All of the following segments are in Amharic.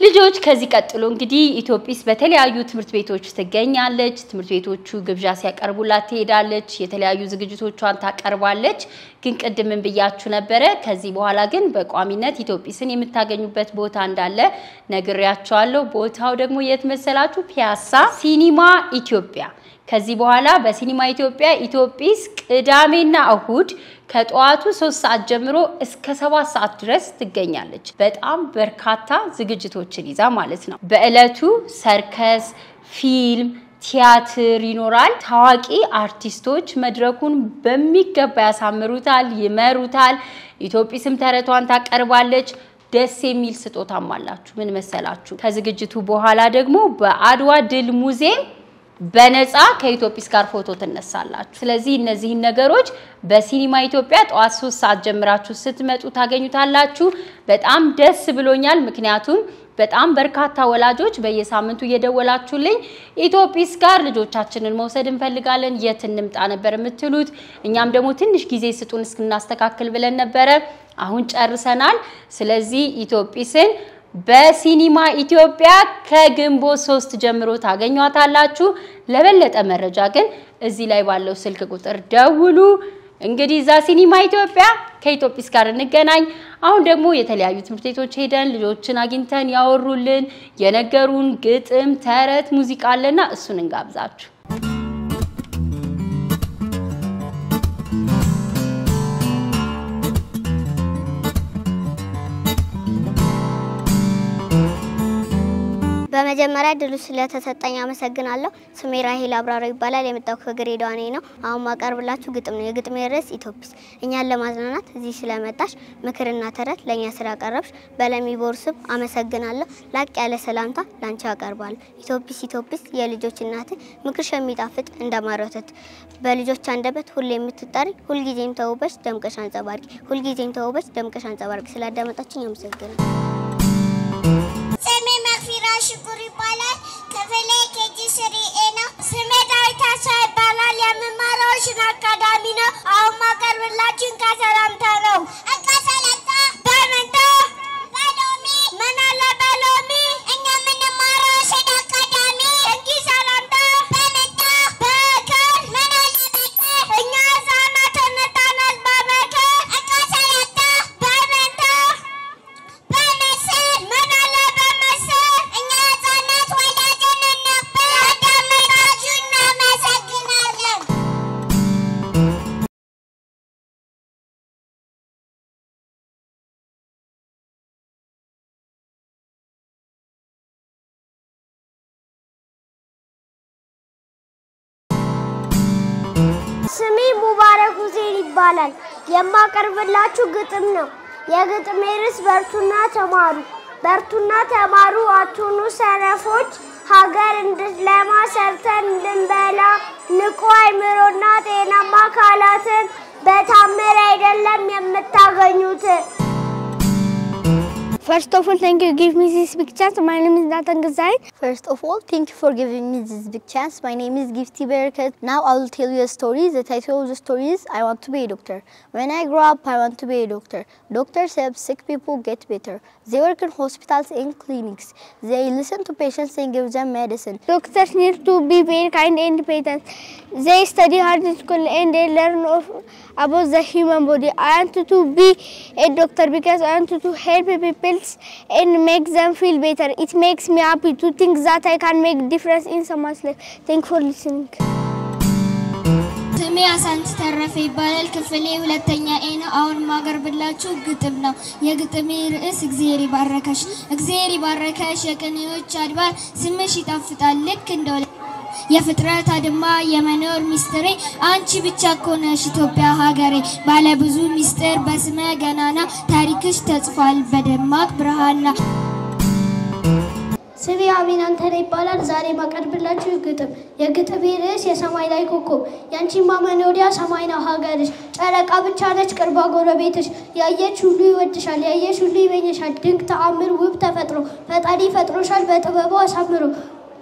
ልጆች ከዚህ ቀጥሎ እንግዲህ ኢትዮጵያስ በተለያዩ ትምርት ቤቶች ትገኛለች ትምርት ቤቶቹ ግብዣ ሲያቀርቡላት ትሄዳለች የተለያዩ ዝግጅቶቿን ታቀርባለች ግን ቀድመን ብያችሁ ነበር ከዚህ በኋላ ግን በቋሚነት ኢትዮጵያስን የምታገኙበት ቦታ እንዳለ ነግሬያችኋለሁ ቦታው ደግሞ የት መሰላችሁ ፒያሳ ሲኒማ ኢትዮጵያ ከዚህ በኋላ በሲኒማ ኢትዮጵያስ ቅዳሜና እሁድ ከጧቱ 3 ሰዓት ጀምሮ እስከ 7 ሰዓት ድረስ ትገኛለች በጣም በርካታ ዝግጅቶችን ይዛ ማለት ነው በእለቱ ሰርከስ ፊልም ቲያትር ይኖራል ታዋቂ አርቲስቶች መድረኩን በሚገባ ያሳምሩታል ይመሩታል ኢትዮጵያስም ተረቷን ታቀርባለች ደስ የሚል ስጦታም አላችሁ ምን መሰላችሁ ከዝግጅቱ በኋላ ደግሞ በአድዋ ድል ሙዚየም በነፃ ከኢትዮጵያስ ጋር ፎቶ ተነሳላችሁ ስለዚህ እነዚህ ነገሮች በሲኒማ ኢትዮጵያ ጧት 3 ሰዓት ጀምራችሁ ስትመጡ ታገኙታላችሁ በጣም ደስ ብሎኛል ምክንያቱም በጣም በርካታ ወላጆች በየሳምንቱ እየደወላችሁልኝ ኢትዮጵያስ ጋር ልጆቻችንን መውሰድ እንፈልጋለን የት እንምጣ ነበር የምትሉት እኛም ደግሞ ትንሽ ጊዜ ስጡን እስክናስተካክል ብለን ነበር አሁን ጨርሰናል ስለዚህ ኢትዮጵያስን በሲኒማ ኢትዮጵያ ከግንቦት 3 ጀምሮ ታገኙታላችሁ ለበለጠ መረጃ ግን እዚህ ላይ ባለው ስልክ ቁጥር ደውሉ እንግዲህ ዛ ሲኒማ ኢትዮጵያ ከኢትዮጵያስ ጋር እንገናኝ አሁን ደግሞ የተለያዩ ትምርት ቤቶች ሄደን ልጆችን አግኝተን ያወሩልን የነገሩን ግጥም ተረት ሙዚቃ አለና እሱን እንጋብዛችሁ በመጀመሪያ ድሉ ስለተሰጠኝ አመሰግናለሁ ስሜ ራሄል አብራራ ይባላል የመጣው ከግሬዳዋ ነው አሁን ማቀርብላችሁ ግጥም ነው የግጥሜ ርዕስ ኢትዮጵያስ እኛን ለማዝናናት እዚህ ስለመጣሽ ምክርና ተረት ለኛ ስላቀረብሽ በለሚ ቦርስብ አመሰግናለሁ ላቅ ያለ ሰላምታ ላንቺ አቀርባለሁ ኢትዮጵያስ የልጆች እናት ምክርሽ የሚጣፍጥ እንደማረተት በልጆች አንደበት ሁሌ የምትጣሪ ሁሉ ጊዜም ተውበሽ ደምቀሽ አንጸባርቂ ሁሉ ጊዜም ተውበሽ ደምቀሽ አንጸባርቂ ስላዳመጣችኝ አመሰግናለሁ ስሜ መክፊራ ሽኩር ይባላል ከፈለ ከጂስሪ ኤና ስሜ ዳዊት ይባላል የምማረው ሽና አካዳሚ ነው አሁን ማቀርብላችሁ ከሰላምታ ነው አቃሰላታ በመንታ ባሎሚ መናላ ባሎሚ እኛ ምንማረው ሽና አካዳሚ እንጂ ሰላምታ በመንታ በከር መናላ በከር እኛ ዛናት እንጣናል በበከር አቃሰላታ በመንታ በመሰል መናላ ስሜ ሙባረክ ሁሴን ይባላል የማቀርብላችሁ ግጥም ነው የግጥሜ ርዕስ በርቱና ተማሩ አትሁኑ ሰነፎች ሀገር እንድትለማ ሰርተን እንድንበላ ንቁ አይምሮና ጤናማ አካላትን በታምር አይደለም የምታገኙት First of all, thank you for giving me this big chance. My name is Nathan Gazai. First of all, thank you for giving me this big chance. My name is Gifty Barakat. Now I will tell you a story. The title of the story is I Want to Be a Doctor. When I grow up, I want to be a doctor. Doctors help sick people get better. They work in hospitals and clinics. They listen to patients and give them medicine. Doctors need to be very kind and patient. They study hard in school and they learn about the human body. I want to be a doctor because I want to help people and make them feel better. It makes me happy to think that I can make difference in someone's life. Thank you for listening. ስሜ አሳንት ተረፈ ይባላል ክፍሌ ሁለተኛ ኤ ነው አሁን ማቀርብላችሁ ግጥም ነው የግጥሜ ርዕስ እግዚአብሔር ይባርከሽ የቅኔዎች አድባር ስምሽ ይጣፍጣል ልክ እንደው የፍጥረት አድማ የመኖር ሚስጥሬ አንቺ ብቻ ኮነሽ ኢትዮጵያ ሀገሬ ባለ ብዙ ሚስጥር በስመ ገናና ታሪክሽ ተጽፏል በደማቅ ብርሃንና ስሜ አቢናን ተነ ይባላል ዛሬ ማቀርብላችሁ ግጥም የግጥሜ ርዕስ የሰማይ ላይ ኮከብ ያንቺማ መኖሪያ ሰማይ ነው ሀገርሽ ጨረቃ ብቻ ነች ቅርባ ጎረቤትሽ ያየች ሁሉ ይወድሻል ያየች ሁሉ ይመኝሻል ድንቅ ተአምር ውብ ተፈጥሮ ፈጣሪ ፈጥሮሻል በጥበቡ አሳምሮ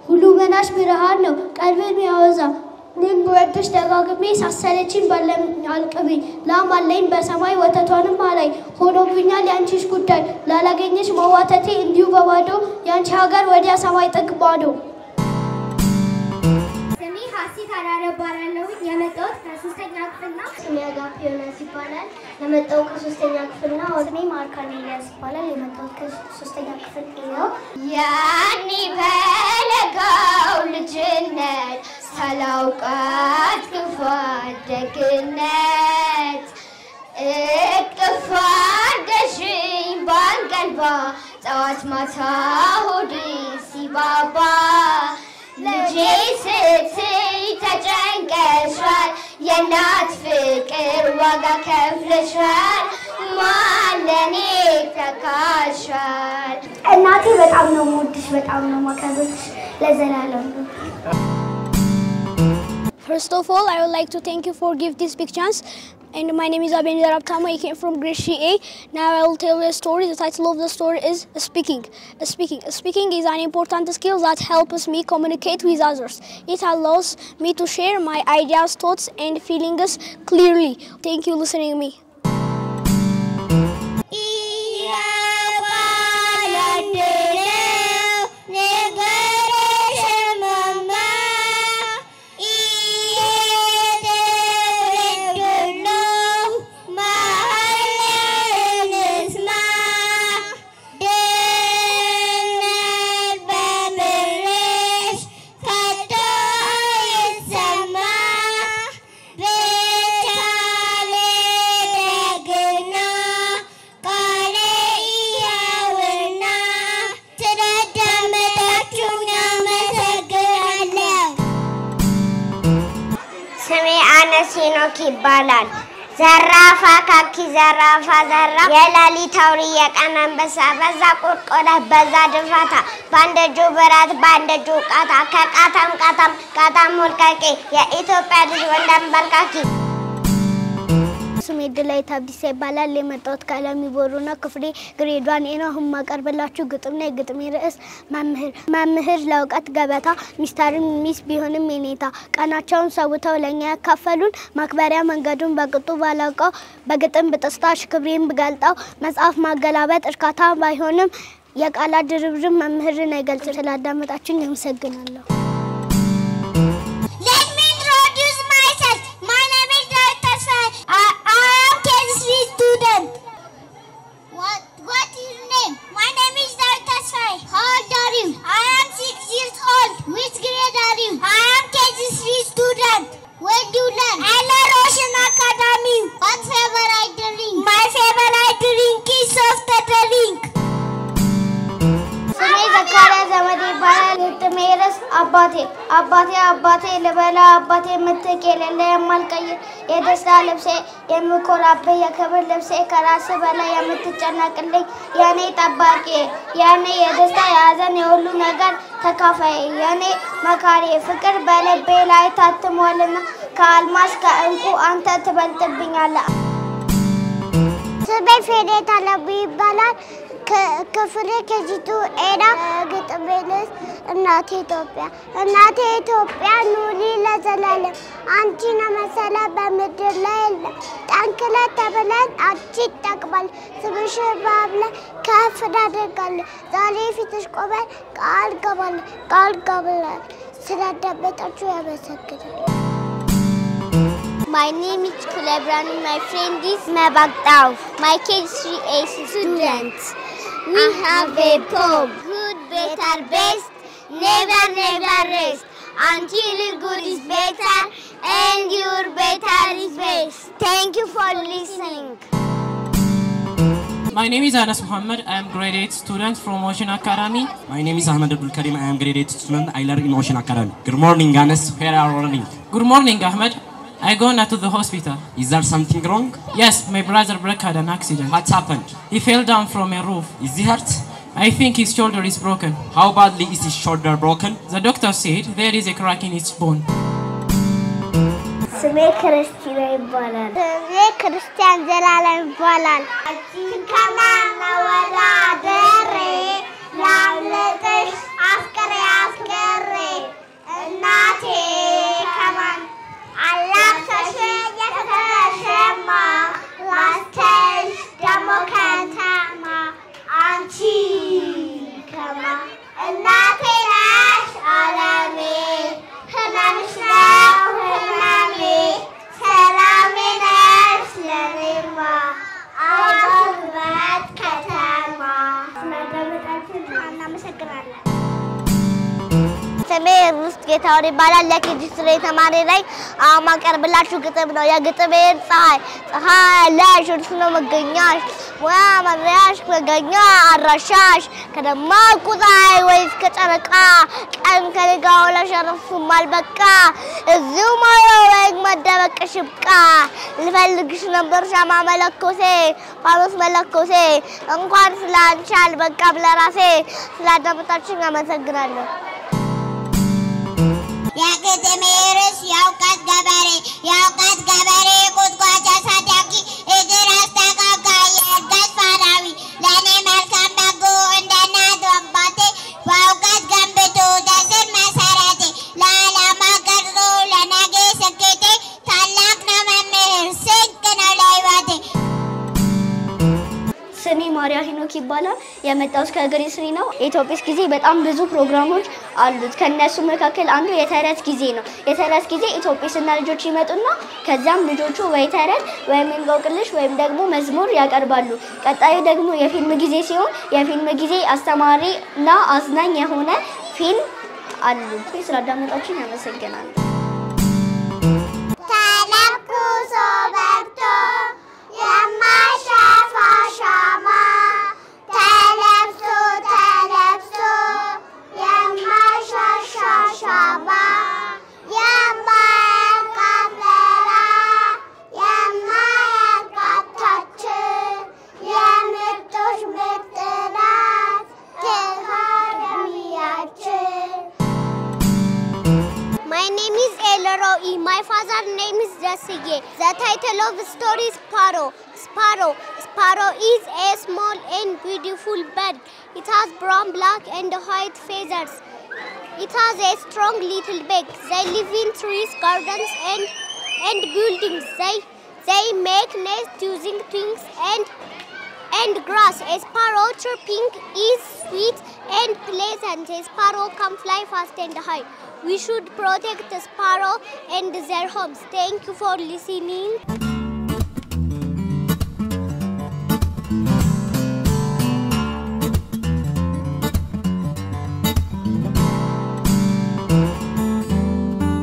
ሁሉ መናሽ ብርሃን ነው ቀልብን ያወዛ ንብወድሽ ደጋግሜ ሳሰለችኝ ባለም አልቅቤ ላማለኝ በሰማይ ወተቷንም አላይ ሆኖብኛል ያንቺሽ ጉዳይ ላላገኘሽ መዋተቴ እንዲሁ በባዶ ያንቺ ሀገር ወዲያ ሰማይ ጥግ ባዶ ስሜ ሀሲት አራረባራለሁ የመጣሁት ከ3ኛ ክፍል ነው ስሜ አጋፒዮናስ ይባላል የመጣሁት ከ3ኛ ክፍል ነው ስሜ ማርካኔሊያስ ይባላል የመጣሁት ከ3ኛ ክፍል ነው ያኔ በለጋው ልጅነት ሳላውቃት ክፋት ደግነት እቅፍ አድርገሽኝ ባንቀልባ ጠዋት ማታ ሆዴ ሲባባ ልጄ ስትይ ተጨንቀሻል የእናት ፍቅር ዋጋ ከፍለሻል ማለኔ ተካሻል እናቴ በጣም ነው የምወድሽ በጣም ነው የማከብርሽ ለዘላለም First of all, I would like to thank you for giving this big chance. And my name is Abenzer Abtama. I came from grade 3A. Now I will tell you a story. The title of the story is Speaking. Speaking is an important skill that helps me communicate with others. It allows me to share my ideas, thoughts, and feelings clearly. Thank you for listening to me. ሄኖክ ይባላል ዘራፋ ካኪ ዘራፋ ዘራ የላሊት አውሪ የቀን አንበሳ በዛ ቁርቆዳ በዛ ድፋታ ባንደጁ ብራት ባንደጁ ቃታ ከቃታም ቃታም ወልቃቂ የኢትዮጵያ ልጅ ወንዳም በርካኪ ስሜ ድላይት አብዲሳ ይባላል የመጣሁት ከአለሚ ቦሩና ክፍሌ ግሬድ 1 ነው አሁን ማቀርብላችሁ ግጥም ነው የግጥሜ ርዕስ መምህር ለእውቀት ገበታ ሚስተርም ሚስ ቢሆንም የኔታ ቀናቸውን ሰውተው ለኛ ያካፈሉን ማክበሪያ መንገዱን በቅጡ ባላውቀው በግጥም ብጥስታሽ ክብሬን ብገልጣው መጽሐፍ ማገላበጥ እርካታ ባይሆንም የቃላት ድርብርብ መምህርን አይገልጽም ስላዳመጣችሁኝ አመሰግናለሁ What is your name? My name is Dartasai. How old are you? I am 6 years old. Which grade are you? I am KG3 student. Where do you learn? I learn Ocean Academy. What favorite drink? My favorite drink is soft drink. ስሜ ዘካሪያ ዘመዴ ይባላል ግጥሜ ርዕስ አባቴ ልበላ አባቴ ምትክ የሌለ የማልቀይር የደስታ ልብሴ የምኮራብህ የክብር ልብሴ ከራስ በላይ የምትጨነቅልኝ የኔ ጠባቂ የኔ የደስታ የሀዘን የሁሉ ነገር ተካፋይ የኔ መካሪ ፍቅር በልቤ ላይ ታትሟልና ከአልማዝ ከእንቁ አንተ ትበልጥብኛለህ ስሜ ፌዴታ ለቡ ይባላል ክፍሌ ከጂቱ ኤዳ ግጥሜ ርዕስ እናቴ ኢትዮጵያ ኑሪ ለዘላለም አንቺን መሰለ በምድር ላይ የለም ጠንክለ ተብለን አንቺ ተቀበል ስምሽ ባብለ ከፍ እናደርጋለን ዛሬ ፊትሽ ቆመን ቃል ገባለን ስላዳመጣችሁ ያመሰግናለሁ My name is Kulebran and my friend is Mabagtaw. My KG3A student. We have a poem. Good, better, best. Never rest. Until good is better and your better is best. Thank you for listening. My name is Anas Muhammad. I am grade 8 student from Ocean Academy. My name is Ahmed Abdul Karim. I am grade 8 student. I learn in Ocean Academy. Good morning, Anas. Where are you running? Good morning, Ahmed. I go now to the hospital. Is there something wrong? Yes, my brother Brek had an accident. What happened? He fell down from a roof. Is he hurt? I think his shoulder is broken. How badly is his shoulder broken? The doctor said there is a crack in its bone. ስሜ ክርስቲና ይባላል ስሜ ክርስቲያን ዘላለም ይባላል ከማን ወላደሬ ላምለጥሽ አስቀሬ እናቴ ከማን እናመሰግናለን። ስሜ ሩስ ጌታውን ይባላል። ለኬጂ ስሬ ተማሪ ነኝ። አሁን ማቀርብላችሁ ግጥም ነው። የግጥሜ ፀሐይ ላይ እርሱ ነው መገኛሽ ሙያ መሪያሽ መገኛ አድራሻሽ ከደማቁ ፀሐይ ወይስ ከጨረቃ ቀን ከነጋው ለሸረፉም አልበቃ እዚሁ ማየው ወይም መደበቅሽ ይብቃ ልፈልግሽ ነበር ሻማ መለኮሴ ፋኖስ መለኮሴ እንኳን ስላንቺ አልበቃም ለራሴ ስላዳመጣችሁኝ አመሰግናለሁ። የግጥሜ ርዕስ የእውቀት ገበሬ ቁጥቋጦ አሳዳጊ እግር አስተካካይ የእድገት ፋናዊ ለእኔ መልካም በጎ እንደ እናት አባቴ በእውቀት ገንብቶ ለስር መሰረቴ ለዓላማ ቀርጾ ለነገ ስኬቴ ታላቅ ነው መምህር ስንቅ ነው ለሕይወቴ። ስሜ ማሪያ ሄኖክ ይባላል። የመጣሁት ከግሪስሪ ነው። ኢትዮጵስ ጊዜ በጣም ብዙ ፕሮግራሞች አሉት። ከነሱ መካከል አንዱ የተረት ጊዜ ነው። የተረት ጊዜ ኢትዮጵስና ልጆች ይመጡና ከዛም ልጆቹ ወይ ተረት ወይም እንቆቅልሽ ወይም ደግሞ መዝሙር ያቀርባሉ። ቀጣዩ ደግሞ የፊልም ጊዜ ሲሆን የፊልም ጊዜ አስተማሪና አዝናኝ የሆነ ፊልም አሉ። ስላዳመጣችሁኝ አመሰግናለሁ። ተለኩሶ በርቶ የማይሸፋ ሻማ ተለብሶ የማይሻሻ ሻማ የማያቃጥላ የማያቃታችን የምርጦች ምርጥ ናት ትሃረሚያችን። My name is Elroy. My father's name is Jessica. The title of the story is Sparrow. Sparrow is a small and beautiful bird. It has brown, black and white feathers. It has a strong little beak. They live in trees, gardens and buildings. They make nests using twigs and grass. A sparrow chirping is sweet and pleasant. A sparrow can fly fast and high. We should protect the sparrow and their homes. Thank you for listening.